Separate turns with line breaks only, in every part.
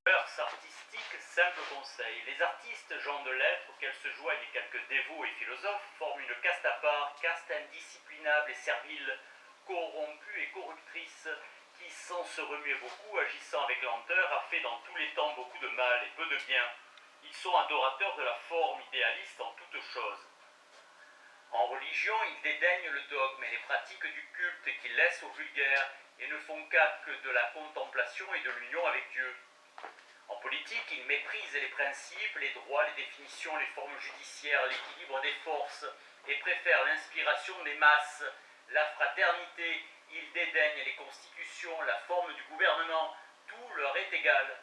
Mœurs artistiques, simple conseil. Les artistes, gens de lettres, auxquels se joignent quelques dévots et philosophes, forment une caste à part, caste indisciplinable et servile, corrompue et corruptrice, qui, sans se remuer beaucoup, agissant avec lenteur, a fait dans tous les temps beaucoup de mal et peu de bien. Ils sont adorateurs de la forme idéaliste en toutes choses. En religion, ils dédaignent le dogme et les pratiques du culte qu'ils laissent au vulgaire et ne font cas que de la contemplation et de l'union avec Dieu. En politique, ils méprisent les principes, les droits, les définitions, les formes judiciaires, l'équilibre des forces et préfèrent l'inspiration des masses, la fraternité. Ils dédaignent les constitutions, la forme du gouvernement, tout leur est égal.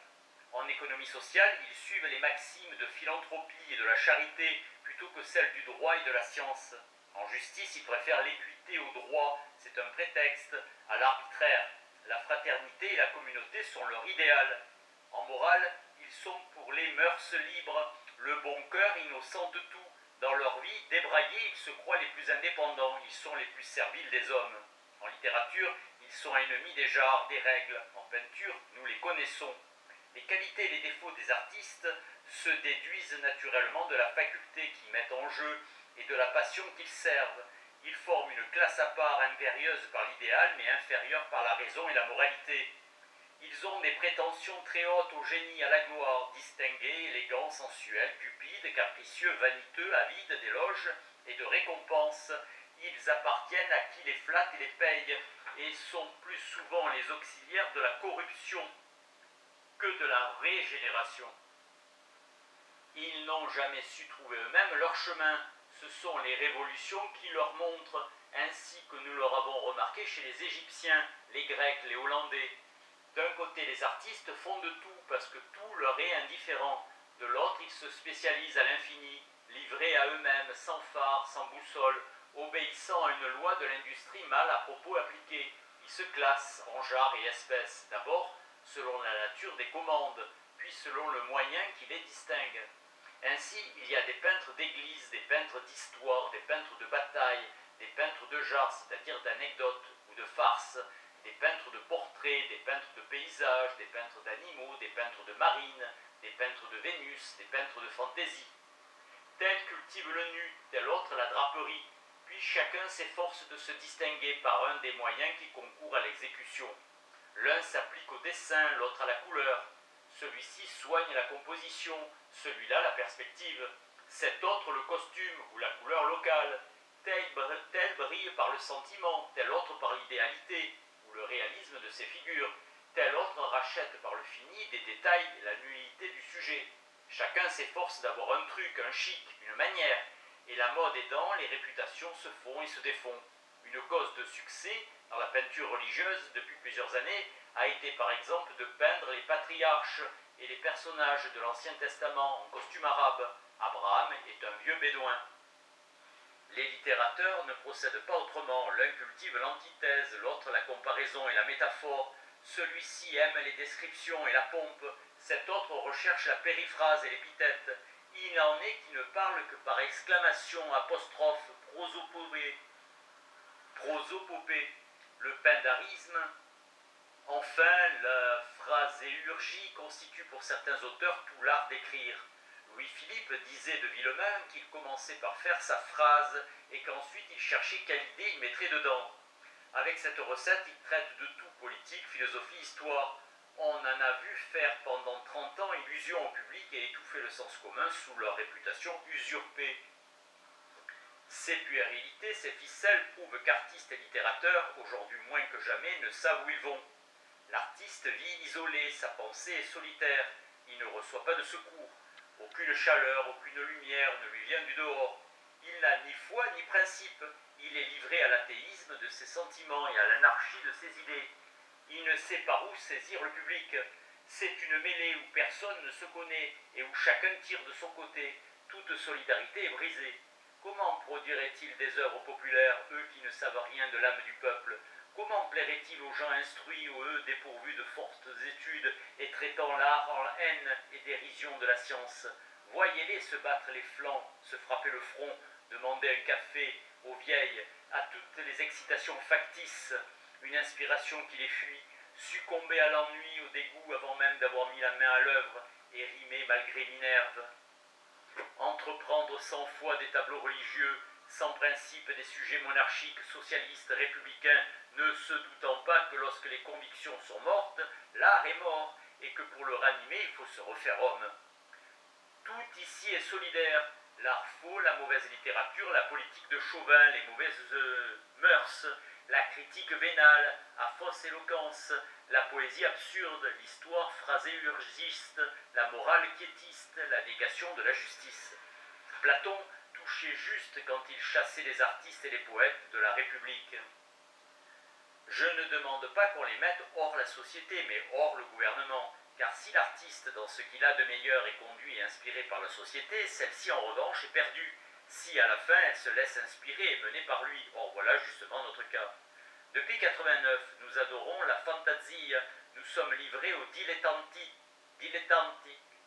En économie sociale, ils suivent les maximes de philanthropie et de la charité plutôt que celles du droit et de la science. En justice, ils préfèrent l'équité au droit, c'est un prétexte, à l'arbitraire. La fraternité et la communauté sont leur idéal. En morale, ils sont pour les mœurs libres, le bon cœur innocent de tout. Dans leur vie, débraillés, ils se croient les plus indépendants, ils sont les plus serviles des hommes. En littérature, ils sont ennemis des genres, des règles. En peinture, nous les connaissons. Les qualités et les défauts des artistes se déduisent naturellement de la faculté qu'ils mettent en jeu et de la passion qu'ils servent. Ils forment une classe à part, impérieuse par l'idéal, mais inférieure par la raison et la moralité. Ils ont des prétentions très hautes au génie, à la gloire, distingués, élégants, sensuels, cupides, capricieux, vaniteux, avides d'éloges et de récompenses. Ils appartiennent à qui les flatte et les paye, et sont plus souvent les auxiliaires de la corruption que de la régénération. Ils n'ont jamais su trouver eux-mêmes leur chemin. Ce sont les révolutions qui leur montrent, ainsi que nous leur avons remarqué chez les Égyptiens, les Grecs, les Hollandais. D'un côté, les artistes font de tout parce que tout leur est indifférent. De l'autre, ils se spécialisent à l'infini, livrés à eux-mêmes, sans phare, sans boussole, obéissant à une loi de l'industrie mal à propos appliquée. Ils se classent en genres et espèces, d'abord selon la nature des commandes, puis selon le moyen qui les distingue. Ainsi, il y a des peintres d'église, des peintres d'histoire, des peintres de bataille, des peintres de genre, c'est-à-dire d'anecdotes ou de farces, des peintres de portraits, des peintres de paysages, des peintres d'animaux, des peintres de marine, des peintres de Vénus, des peintres de fantaisie. Tel cultive le nu, tel autre la draperie, puis chacun s'efforce de se distinguer par un des moyens qui concourent à l'exécution. L'un s'applique au dessin, l'autre à la couleur. Celui-ci soigne la composition, celui-là la perspective. Cet autre le costume ou la couleur locale. Tel brille par le sentiment, tel autre par l'idéalité ou le réalisme de ses figures. Tel autre rachète par le fini des détails et la nullité du sujet. Chacun s'efforce d'avoir un truc, un chic, une manière. Et la mode aidant, les réputations se font et se défont. Une cause de succès dans la peinture religieuse depuis plusieurs années a été par exemple de peindre les patriarches et les personnages de l'Ancien Testament en costume arabe. Abraham est un vieux bédouin. Les littérateurs ne procèdent pas autrement. L'un cultive l'antithèse, l'autre la comparaison et la métaphore. Celui-ci aime les descriptions et la pompe, cet autre recherche la périphrase et l'épithète. Il en est qui ne parlent que par exclamation, apostrophe, prosopopée, le pindarisme. Enfin, la phraséurgie constitue pour certains auteurs tout l'art d'écrire. Louis-Philippe disait de Villemain qu'il commençait par faire sa phrase et qu'ensuite il cherchait quelle idée il mettrait dedans. Avec cette recette, il traite de tout, politique, philosophie, histoire. On en a vu faire pendant 30 ans illusion au public et étouffer le sens commun sous leur réputation usurpée. Ces puérilités, ces ficelles prouvent qu'artistes et littérateurs, aujourd'hui moins que jamais, ne savent où ils vont. L'artiste vit isolé, sa pensée est solitaire, il ne reçoit pas de secours. Aucune chaleur, aucune lumière ne lui vient du dehors. Il n'a ni foi ni principe, il est livré à l'athéisme de ses sentiments et à l'anarchie de ses idées. Il ne sait par où saisir le public. C'est une mêlée où personne ne se connaît et où chacun tire de son côté. Toute solidarité est brisée. Comment produirait-il des œuvres populaires, eux qui ne savent rien de l'âme du peuple? Comment plairait-il aux gens instruits ou eux dépourvus de fortes études et traitant l'art en haine et dérision de la science? Voyez-les se battre les flancs, se frapper le front, demander un café aux vieilles, à toutes les excitations factices, une inspiration qui les fuit, succomber à l'ennui, au dégoût avant même d'avoir mis la main à l'œuvre, et rimer malgré Minerve. Entreprendre sans foi des tableaux religieux, sans principe des sujets monarchiques, socialistes, républicains, ne se doutant pas que lorsque les convictions sont mortes, l'art est mort, et que pour le ranimer, il faut se refaire homme. Tout ici est solidaire, l'art faux, la mauvaise littérature, la politique de Chauvin, les mauvaises mœurs, la critique vénale, à fausse éloquence, la poésie absurde, l'histoire phraséurgiste, la morale quiétiste, la négation de la justice. Platon touchait juste quand il chassait les artistes et les poètes de la République. Je ne demande pas qu'on les mette hors la société, mais hors le gouvernement, car si l'artiste, dans ce qu'il a de meilleur, est conduit et inspiré par la société, celle-ci en revanche est perdue, si à la fin elle se laisse inspirer et mener par lui. Or voilà justement notre cas. Depuis 89, nous adorons la fantasia, nous sommes livrés au dilettanti.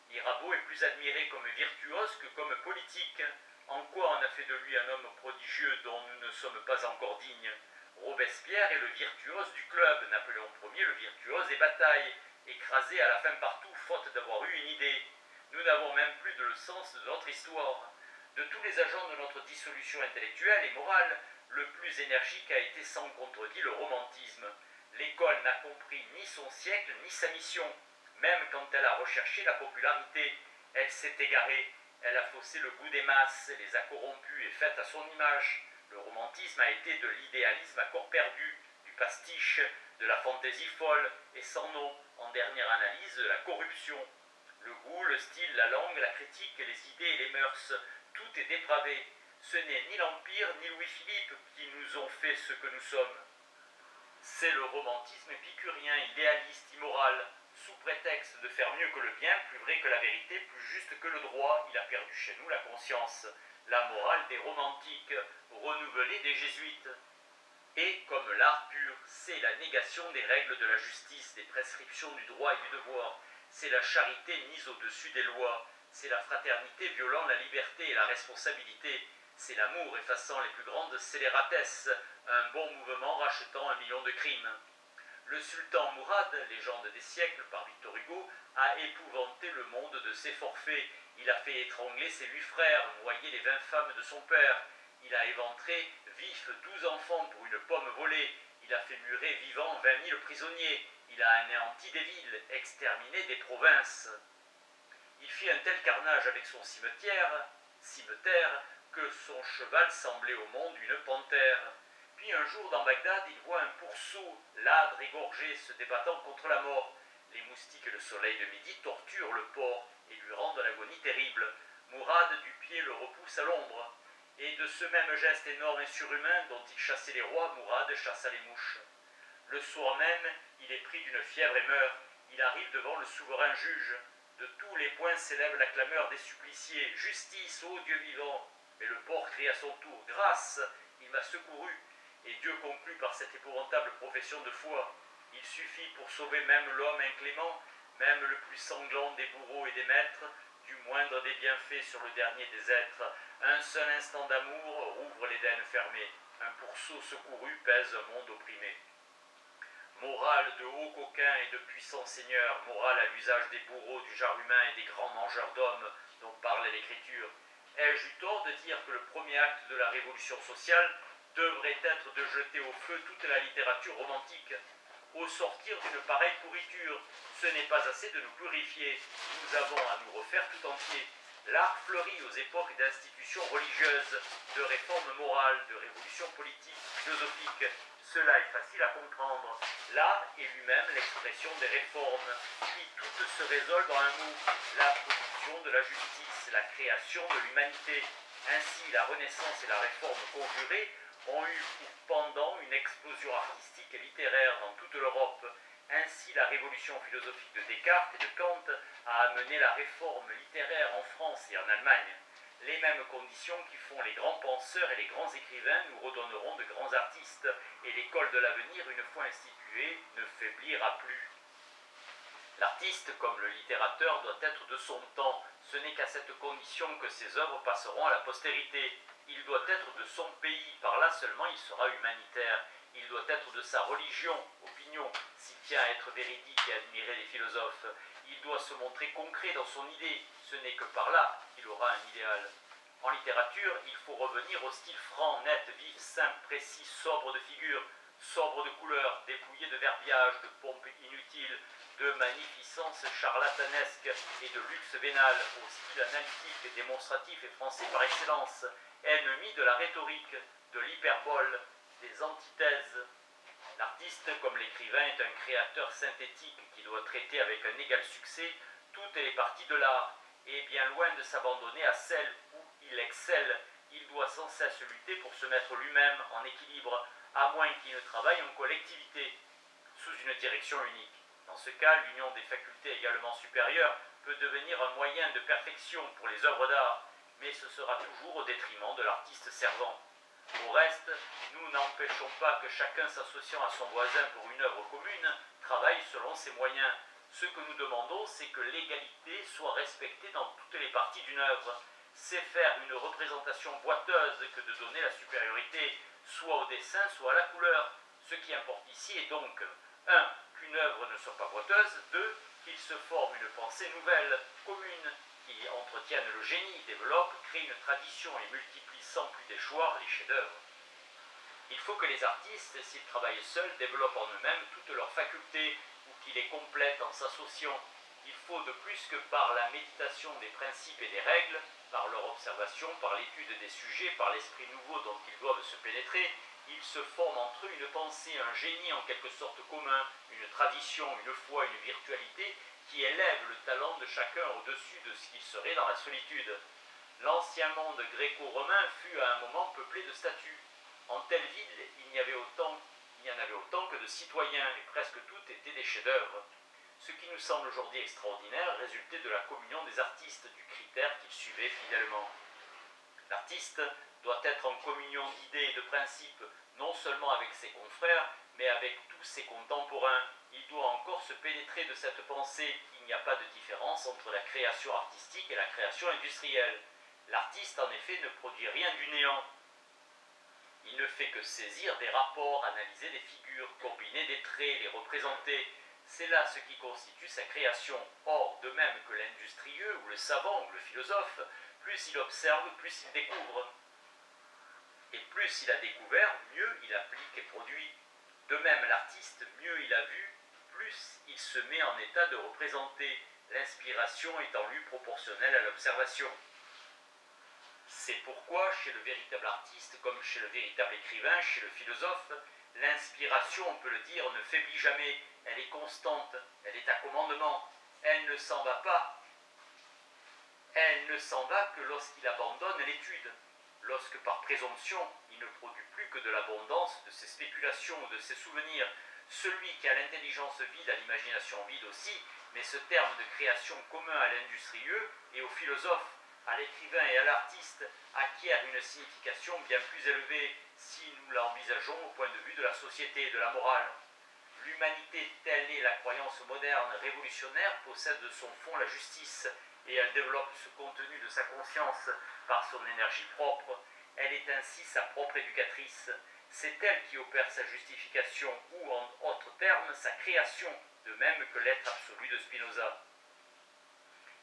Mirabeau est plus admiré comme virtuose que comme politique. En quoi on a fait de lui un homme prodigieux dont nous ne sommes pas encore dignes? Robespierre est le virtuose du club, Napoléon Ier le virtuose des batailles, écrasé à la fin partout faute d'avoir eu une idée. Nous n'avons même plus de le sens de notre histoire. De tous les agents de notre dissolution intellectuelle et morale, le plus énergique a été sans contredit le romantisme. L'école n'a compris ni son siècle ni sa mission. Même quand elle a recherché la popularité, elle s'est égarée. Elle a faussé le goût des masses, les a corrompus et fait à son image. Le romantisme a été de l'idéalisme à corps perdu, du pastiche, de la fantaisie folle et sans nom, en dernière analyse, de la corruption. Le goût, le style, la langue, la critique, les idées et les mœurs, tout est dépravé. Ce n'est ni l'Empire ni Louis-Philippe qui nous ont fait ce que nous sommes. C'est le romantisme épicurien, idéaliste, immoral, sous prétexte de faire mieux que le bien, plus vrai que la vérité, plus juste que le droit. Il a perdu chez nous la conscience, la morale des romantiques, renouvelée des jésuites. Et comme l'art pur, c'est la négation des règles de la justice, des prescriptions du droit et du devoir. C'est la charité mise au-dessus des lois. C'est la fraternité violant la liberté et la responsabilité. C'est l'amour effaçant les plus grandes scélératesses, un bon mouvement rachetant 1 million de crimes. Le sultan Mourad, légende des siècles par Victor Hugo, a épouvanté le monde de ses forfaits. Il a fait étrangler ses 8 frères, noyer les 20 femmes de son père. Il a éventré vifs 12 enfants pour une pomme volée. Il a fait murer vivants 20 000 prisonniers. Il a anéanti des villes, exterminé des provinces. Il fit un tel carnage avec son cimeterre, que son cheval semblait au monde une panthère. Puis un jour dans Bagdad, il voit un pourceau, ladre égorgé, se débattant contre la mort. Les moustiques et le soleil de midi torturent le porc et lui rendent l'agonie terrible. Mourad du pied le repousse à l'ombre. Et de ce même geste énorme et surhumain dont il chassait les rois, Mourad chassa les mouches. Le soir même, il est pris d'une fièvre et meurt. Il arrive devant le souverain juge. De tous les points s'élève la clameur des suppliciés. Justice, ô Dieu vivant! Mais le porc crie à son tour. Grâce, il m'a secouru. Et Dieu conclut par cette épouvantable profession de foi. Il suffit pour sauver même l'homme inclément, même le plus sanglant des bourreaux et des maîtres, du moindre des bienfaits sur le dernier des êtres. Un seul instant d'amour rouvre l'Éden fermé. Un pourceau secouru pèse un monde opprimé. Morale de hauts coquins et de puissants seigneurs, morale à l'usage des bourreaux, du genre humain et des grands mangeurs d'hommes dont parle l'Écriture. Ai-je eu tort de dire que le premier acte de la révolution sociale devrait être de jeter au feu toute la littérature romantique? Au sortir d'une pareille pourriture, ce n'est pas assez de nous purifier, nous avons à nous refaire tout entier. L'art fleurit aux époques d'institutions religieuses, de réformes morales, de révolutions politiques, philosophiques. Cela est facile à comprendre. L'art est lui-même l'expression des réformes, qui toutes se résolvent en un mot, la production de la justice, la création de l'humanité. Ainsi, la Renaissance et la Réforme conjurées ont eu pour pendant une explosion artistique et littéraire dans toute l'Europe. Ainsi, la révolution philosophique de Descartes et de Kant a amené la réforme littéraire en France et en Allemagne. Les mêmes conditions qui font les grands penseurs et les grands écrivains nous redonneront de grands artistes, et l'école de l'avenir, une fois instituée, ne faiblira plus. L'artiste, comme le littérateur, doit être de son temps. Ce n'est qu'à cette condition que ses œuvres passeront à la postérité. Il doit être de son pays, par là seulement il sera humanitaire. Il doit être de sa religion, opinion, s'il tient à être véridique et admirer les philosophes. Il doit se montrer concret dans son idée. Ce n'est que par là qu'il aura un idéal. En littérature, il faut revenir au style franc, net, vif, simple, précis, sobre de figure, sobre de couleurs, dépouillé de verbiage, de pompe inutile, de magnificence charlatanesque et de luxe vénal, au style analytique, démonstratif et français par excellence, ennemi de la rhétorique, de l'hyperbole, des antithèses. L'artiste, comme l'écrivain, est un créateur synthétique qui doit traiter avec un égal succès toutes les parties de l'art, et bien loin de s'abandonner à celle où il excelle, il doit sans cesse lutter pour se mettre lui-même en équilibre, à moins qu'il ne travaille en collectivité, sous une direction unique. Dans ce cas, l'union des facultés également supérieures peut devenir un moyen de perfection pour les œuvres d'art, mais ce sera toujours au détriment de l'artiste servant. Au reste, nous n'empêchons pas que chacun s'associant à son voisin pour une œuvre commune travaille selon ses moyens. Ce que nous demandons, c'est que l'égalité soit respectée dans toutes les parties d'une œuvre. C'est faire une représentation boiteuse que de donner la supériorité, soit au dessin, soit à la couleur. Ce qui importe ici est donc 1. Qu'une œuvre ne soit pas boiteuse, 2. Qu'il se forme une pensée nouvelle, commune, qui entretienne le génie, développe, crée une tradition et multiplie sans plus déchoir les chefs-d'œuvre. Il faut que les artistes, s'ils travaillent seuls, développent en eux-mêmes toutes leurs facultés ou qu'ils les complètent en s'associant. Il faut de plus que par la méditation des principes et des règles, par leur observation, par l'étude des sujets, par l'esprit nouveau dont ils doivent se pénétrer, ils se forment entre eux une pensée, un génie en quelque sorte commun, une tradition, une foi, une virtualité qui élève le talent de chacun au-dessus de ce qu'il serait dans la solitude. L'ancien monde gréco-romain fut à un moment peuplé de statues. En telle ville, il y en avait autant que de citoyens, et presque toutes étaient des chefs-d'œuvre. Ce qui nous semble aujourd'hui extraordinaire résultait de la communion des artistes, du critère qu'ils suivaient fidèlement. L'artiste doit être en communion d'idées et de principes, non seulement avec ses confrères, mais avec tous ses contemporains. Il doit encore se pénétrer de cette pensée qu'il n'y a pas de différence entre la création artistique et la création industrielle. L'artiste, en effet, ne produit rien du néant. Il ne fait que saisir des rapports, analyser des figures, combiner des traits, les représenter. C'est là ce qui constitue sa création. Or, de même que l'industrieux, ou le savant, ou le philosophe, plus il observe, plus il découvre. Et plus il a découvert, mieux il applique et produit. De même, l'artiste, mieux il a vu, plus il se met en état de représenter, l'inspiration étant lui proportionnelle à l'observation. C'est pourquoi, chez le véritable artiste, comme chez le véritable écrivain, chez le philosophe, l'inspiration, on peut le dire, ne faiblit jamais, elle est constante, elle est à commandement, elle ne s'en va pas. Elle ne s'en va que lorsqu'il abandonne l'étude, lorsque par présomption, il ne produit plus que de l'abondance de ses spéculations ou de ses souvenirs. Celui qui a l'intelligence vide a l'imagination vide aussi, mais ce terme de création commun à l'industrieux et au philosophe, à l'écrivain et à l'artiste acquiert une signification bien plus élevée si nous l'envisageons au point de vue de la société et de la morale. L'humanité, telle est la croyance moderne révolutionnaire, possède de son fond la justice, et elle développe ce contenu de sa conscience par son énergie propre. Elle est ainsi sa propre éducatrice. C'est elle qui opère sa justification ou, en autres termes, sa création, de même que l'être absolu de Spinoza.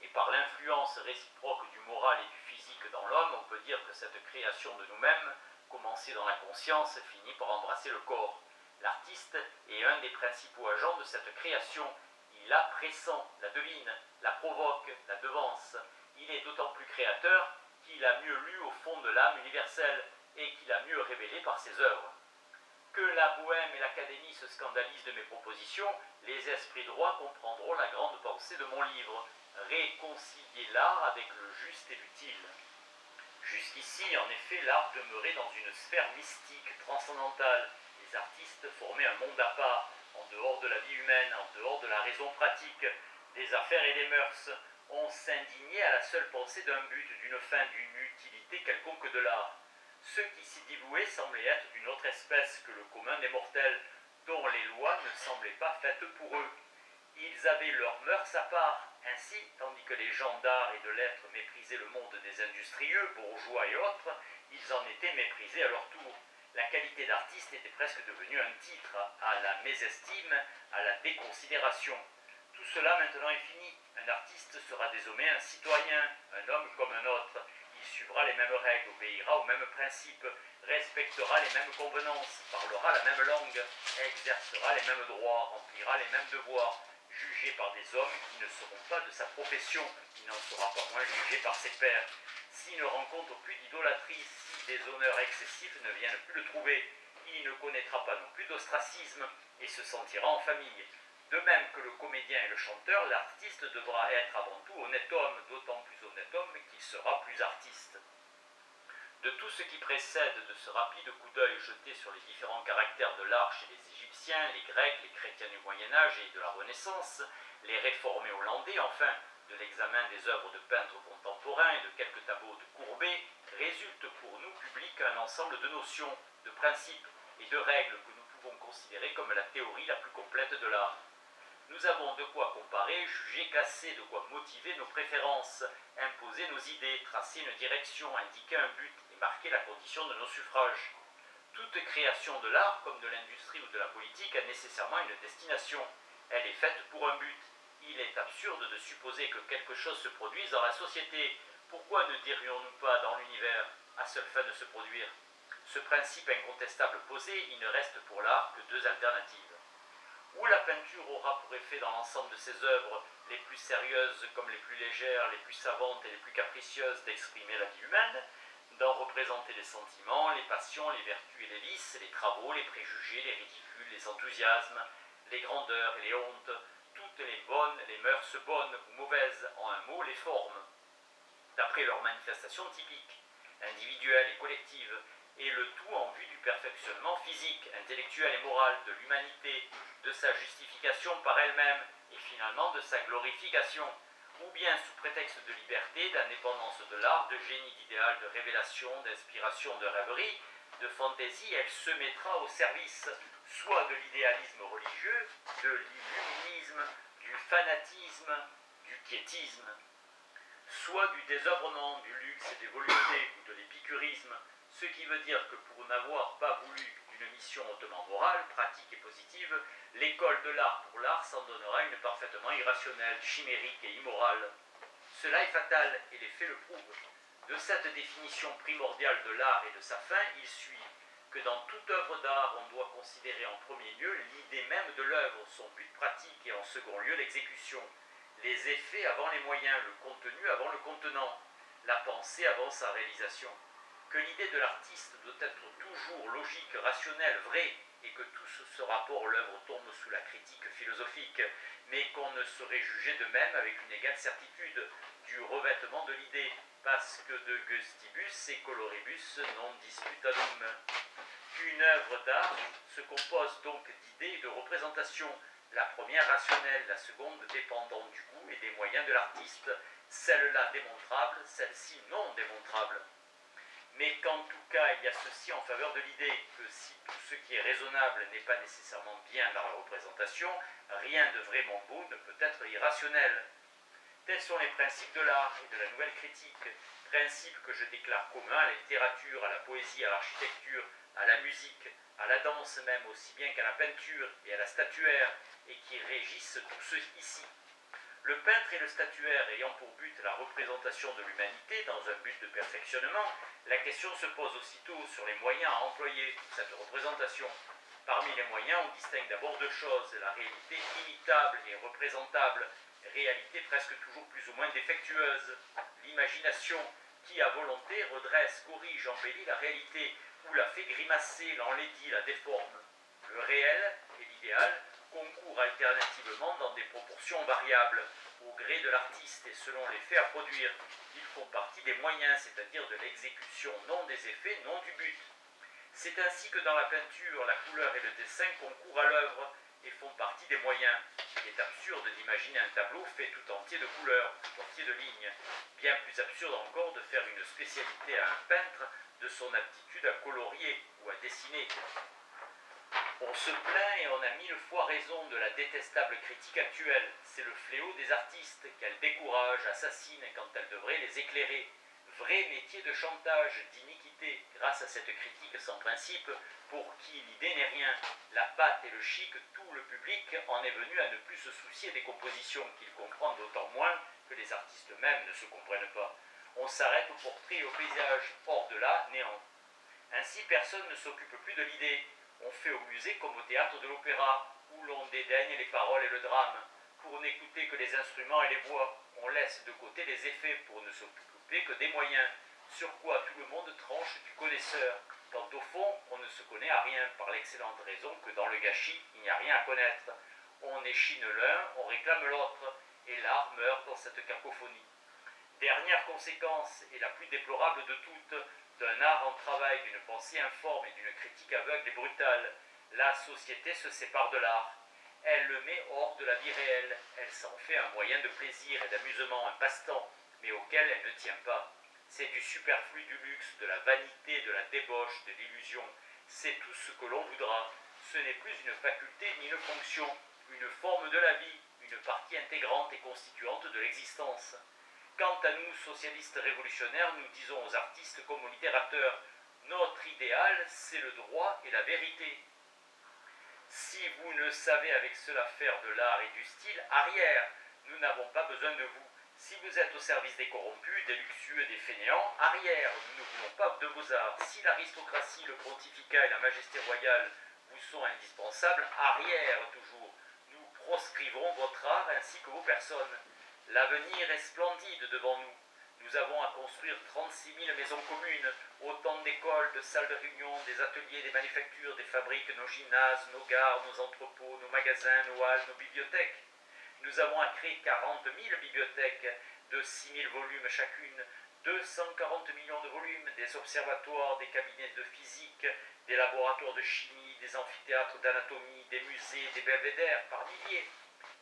Et par l'influence réciproque du moral et du physique dans l'homme, on peut dire que cette création de nous-mêmes, commencée dans la conscience, finit par embrasser le corps. L'artiste est un des principaux agents de cette création. Il la pressent, la devine, la provoque, la devance. Il est d'autant plus créateur qu'il a mieux lu au fond de l'âme universelle et qu'il a mieux révélé par ses œuvres. Que la bohème et l'académie se scandalisent de mes propositions, les esprits droits comprendront la grande pensée de mon livre. Réconcilier l'art avec le juste et l'utile. Jusqu'ici, en effet, l'art demeurait dans une sphère mystique, transcendantale. Les artistes formaient un monde à part, en dehors de la vie humaine, en dehors de la raison pratique, des affaires et des mœurs. On s'indignait à la seule pensée d'un but, d'une fin, d'une utilité quelconque de l'art. Ceux qui s'y dévouaient semblaient être d'une autre espèce que le commun des mortels, dont les lois ne semblaient pas faites pour eux. Ils avaient leurs mœurs à part. Ainsi, tandis que les gens d'art et de lettres méprisaient le monde des industrieux, bourgeois et autres, ils en étaient méprisés à leur tour. La qualité d'artiste était presque devenue un titre, à la mésestime, à la déconsidération. Tout cela maintenant est fini. Un artiste sera désormais un citoyen, un homme comme un autre. Il suivra les mêmes règles, obéira aux mêmes principes, respectera les mêmes convenances, parlera la même langue, exercera les mêmes droits, remplira les mêmes devoirs, jugé par des hommes qui ne seront pas de sa profession, il n'en sera pas moins jugé par ses pairs. S'il ne rencontre plus d'idolâtrie, si des honneurs excessifs ne viennent plus le trouver, il ne connaîtra pas non plus d'ostracisme et se sentira en famille. De même que le comédien et le chanteur, l'artiste devra être avant tout honnête homme, d'autant plus honnête homme qu'il sera plus artiste. De tout ce qui précède de ce rapide coup d'œil jeté sur les différents caractères de l'art chez les Égyptiens, les Grecs, les chrétiens du Moyen-Âge et de la Renaissance, les réformés hollandais, enfin, de l'examen des œuvres de peintres contemporains et de quelques tableaux de Courbet, résulte pour nous, public, un ensemble de notions, de principes et de règles que nous pouvons considérer comme la théorie la plus complète de l'art. Nous avons de quoi comparer, juger, classer, de quoi motiver nos préférences, imposer nos idées, tracer une direction, indiquer un but et marquer la condition de nos suffrages. Toute création de l'art, comme de l'industrie ou de la politique, a nécessairement une destination. Elle est faite pour un but. Il est absurde de supposer que quelque chose se produise dans la société. Pourquoi ne dirions-nous pas dans l'univers, à seule fin de se produire? Ce principe incontestable posé, il ne reste pour l'art que deux alternatives. Ou la peinture aura pour effet dans l'ensemble de ses œuvres, les plus sérieuses comme les plus légères, les plus savantes et les plus capricieuses, d'exprimer la vie humaine, d'en représenter les sentiments, les passions, les vertus et les vices, les travaux, les préjugés, les ridicules, les enthousiasmes, les grandeurs et les hontes, toutes les bonnes, les mœurs bonnes ou mauvaises, en un mot, les formes, d'après leurs manifestations typiques, individuelles et collectives, et le tout en vue du perfectionnement physique, intellectuel et moral de l'humanité, de sa justification par elle-même et finalement de sa glorification, ou bien sous prétexte de liberté, d'indépendance de l'art, de génie, d'idéal, de révélation, d'inspiration, de rêverie, de fantaisie, elle se mettra au service soit de l'idéalisme religieux, de l'illuminisme, du fanatisme, du piétisme, soit du désœuvrement, du luxe et des voluptés, ou de l'épicurisme, ce qui veut dire que pour n'avoir pas voulu d'une mission hautement morale, pratique et positive, l'école de l'art pour l'art s'en donnera une parfaitement irrationnelle, chimérique et immorale. Cela est fatal, et les faits le prouvent. De cette définition primordiale de l'art et de sa fin, il suit que dans toute œuvre d'art, on doit considérer en premier lieu l'idée même de l'œuvre, son but pratique, et en second lieu l'exécution. Les effets avant les moyens, le contenu avant le contenant, la pensée avant sa réalisation. Que l'idée de l'artiste doit être toujours logique, rationnelle, vraie, et que tout ce rapport à l'œuvre tombe sous la critique philosophique, mais qu'on ne saurait juger de même avec une égale certitude du revêtement de l'idée, parce que de gustibus et coloribus non disputadum. Une œuvre d'art se compose donc d'idées et de représentations, la première rationnelle, la seconde dépendant du goût et des moyens de l'artiste, celle-là démontrable, celle-ci non démontrable. Mais qu'en tout cas, il y a ceci en faveur de l'idée que si tout ce qui est raisonnable n'est pas nécessairement bien dans la représentation, rien de vraiment beau ne peut être irrationnel. Tels sont les principes de l'art et de la nouvelle critique, principes que je déclare communs à la littérature, à la poésie, à l'architecture, à la musique, à la danse même, aussi bien qu'à la peinture et à la statuaire, et qui régissent tous ceux ici. Le peintre et le statuaire ayant pour but la représentation de l'humanité dans un but de perfectionnement, la question se pose aussitôt sur les moyens à employer pour cette représentation. Parmi les moyens, on distingue d'abord deux choses, la réalité imitable et représentable, réalité presque toujours plus ou moins défectueuse, l'imagination qui à volonté redresse, corrige, embellit la réalité, ou la fait grimacer, l'enlaidit, la déforme. Le réel et l'idéal concourent alternativement dans des proportions variables, au gré de l'artiste et selon les faits à produire. Ils font partie des moyens, c'est-à-dire de l'exécution, non des effets, non du but. C'est ainsi que dans la peinture, la couleur et le dessin concourent à l'œuvre et font partie des moyens. Il est absurde d'imaginer un tableau fait tout entier de couleurs, tout entier de lignes. Bien plus absurde encore de faire une spécialité à un peintre de son aptitude à colorier ou à dessiner. On se plaint et on a mille fois raison de la détestable critique actuelle. C'est le fléau des artistes qu'elle décourage, assassine quand elle devrait les éclairer. vrai métier de chantage, d'iniquité. Grâce à cette critique sans principe, pour qui l'idée n'est rien, la pâte et le chic, tout le public en est venu à ne plus se soucier des compositions qu'il comprend d'autant moins que les artistes eux-mêmes ne se comprennent pas. On s'arrête au portrait et au paysage, hors de là, néant. Ainsi, personne ne s'occupe plus de l'idée. On fait au musée comme au théâtre de l'opéra, où l'on dédaigne les paroles et le drame, pour n'écouter que les instruments et les voix. On laisse de côté les effets pour ne s'occuper que des moyens, sur quoi tout le monde tranche du connaisseur, quand au fond, on ne se connaît à rien, par l'excellente raison que dans le gâchis, il n'y a rien à connaître. On échine l'un, on réclame l'autre, et l'art meurt dans cette cacophonie. Dernière conséquence, et la plus déplorable de toutes, d'un art en travail, d'une pensée informe et d'une critique aveugle et brutale, la société se sépare de l'art. Elle le met hors de la vie réelle, elle s'en fait un moyen de plaisir et d'amusement, un passe-temps, mais auquel elle ne tient pas. C'est du superflu, du luxe, de la vanité, de la débauche, de l'illusion. C'est tout ce que l'on voudra. Ce n'est plus une faculté ni une fonction, une forme de la vie, une partie intégrante et constituante de l'existence. Quant à nous, socialistes révolutionnaires, nous disons aux artistes comme aux littérateurs, notre idéal, c'est le droit et la vérité. Si vous ne savez avec cela faire de l'art et du style, arrière, nous n'avons pas besoin de vous. Si vous êtes au service des corrompus, des luxueux, des fainéants, arrière, nous ne voulons pas de vos arts. Si l'aristocratie, le pontificat et la majesté royale vous sont indispensables, arrière toujours. Nous proscriverons votre art ainsi que vos personnes. L'avenir est splendide devant nous. Nous avons à construire 36 000 maisons communes, autant d'écoles, de salles de réunion, des ateliers, des manufactures, des fabriques, nos gymnases, nos gares, nos entrepôts, nos magasins, nos halles, nos bibliothèques. Nous avons à créer 40 000 bibliothèques de 6 000 volumes chacune, 240 millions de volumes, des observatoires, des cabinets de physique, des laboratoires de chimie, des amphithéâtres d'anatomie, des musées, des belvédères par milliers.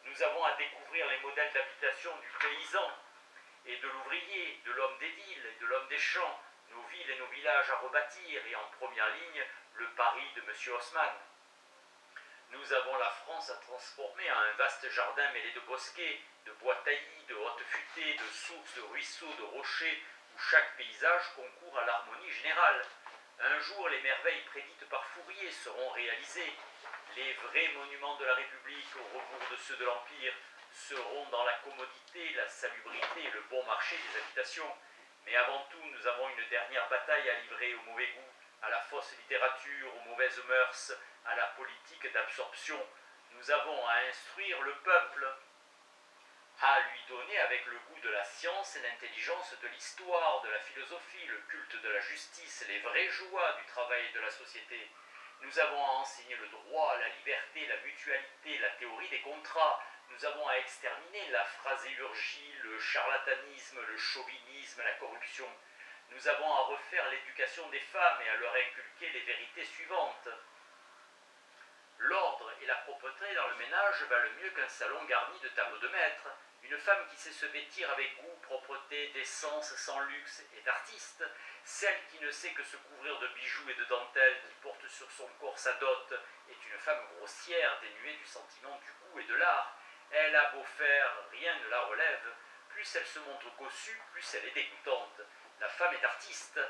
Nous avons à découvrir les modèles d'habitation du paysan et de l'ouvrier, de l'homme des villes et de l'homme des champs, nos villes et nos villages à rebâtir, et en première ligne, le Paris de M. Haussmann. Nous avons la France à transformer en un vaste jardin mêlé de bosquets, de bois taillis, de hautes futaies, de sources, de ruisseaux, de rochers, où chaque paysage concourt à l'harmonie générale. Un jour, les merveilles prédites par Fourier seront réalisées. Les vrais monuments de la République, au rebours de ceux de l'Empire, seront dans la commodité, la salubrité et le bon marché des habitations. Mais avant tout, nous avons une dernière bataille à livrer au mauvais goût, à la fausse littérature, aux mauvaises mœurs, à la politique d'absorption. Nous avons à instruire le peuple, à lui donner avec le goût de la science et l'intelligence de l'histoire, de la philosophie, le culte de la justice, les vraies joies du travail et de la société. Nous avons à enseigner le droit, la liberté, la mutualité, la théorie des contrats. Nous avons à exterminer la phraséurgie, le charlatanisme, le chauvinisme, la corruption. Nous avons à refaire l'éducation des femmes et à leur inculquer les vérités suivantes. L'ordre et la propreté dans le ménage valent mieux qu'un salon garni de tableaux de maître. Une femme qui sait se vêtir avec goût, propreté, décence, sans luxe est artiste. Celle qui ne sait que se couvrir de bijoux et de dentelles, qui porte sur son corps sa dot, est une femme grossière, dénuée du sentiment du goût et de l'art. Elle a beau faire, rien ne la relève. Plus elle se montre cossue, plus elle est dégoûtante. La femme est artiste.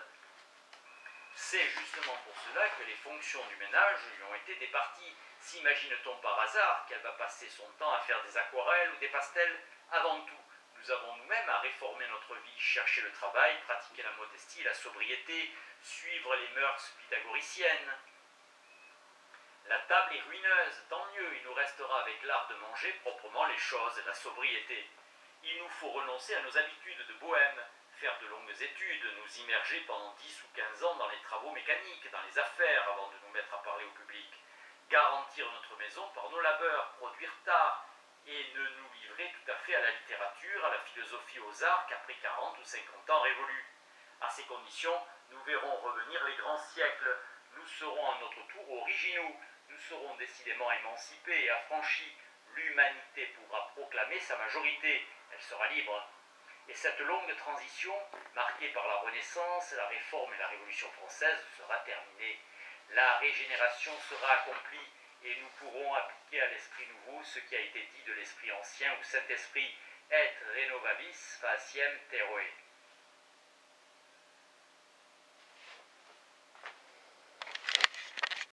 C'est justement pour cela que les fonctions du ménage lui ont été départies. S'imagine-t-on par hasard qu'elle va passer son temps à faire des aquarelles ou des pastels? Avant tout, nous avons nous-mêmes à réformer notre vie, chercher le travail, pratiquer la modestie et la sobriété, suivre les mœurs pythagoriciennes. La table est ruineuse, tant mieux, il nous restera avec l'art de manger proprement les choses, la sobriété. Il nous faut renoncer à nos habitudes de bohème, faire de longues études, nous immerger pendant 10 ou 15 ans dans les travaux mécaniques, dans les affaires, avant de nous mettre à parler au public, garantir notre maison par nos labeurs, produire tard, et ne nous livrer tout à fait à la littérature, à la philosophie, aux arts qu'après 40 ou 50 ans révolus. À ces conditions, nous verrons revenir les grands siècles, nous serons à notre tour originaux, nous serons décidément émancipés et affranchis, l'humanité pourra proclamer sa majorité, elle sera libre. Et cette longue transition, marquée par la Renaissance, la Réforme et la Révolution française, sera terminée. La régénération sera accomplie et nous pourrons appliquer à l'esprit nouveau ce qui a été dit de l'esprit ancien ou Saint-Esprit, et renovavis faciem terrae.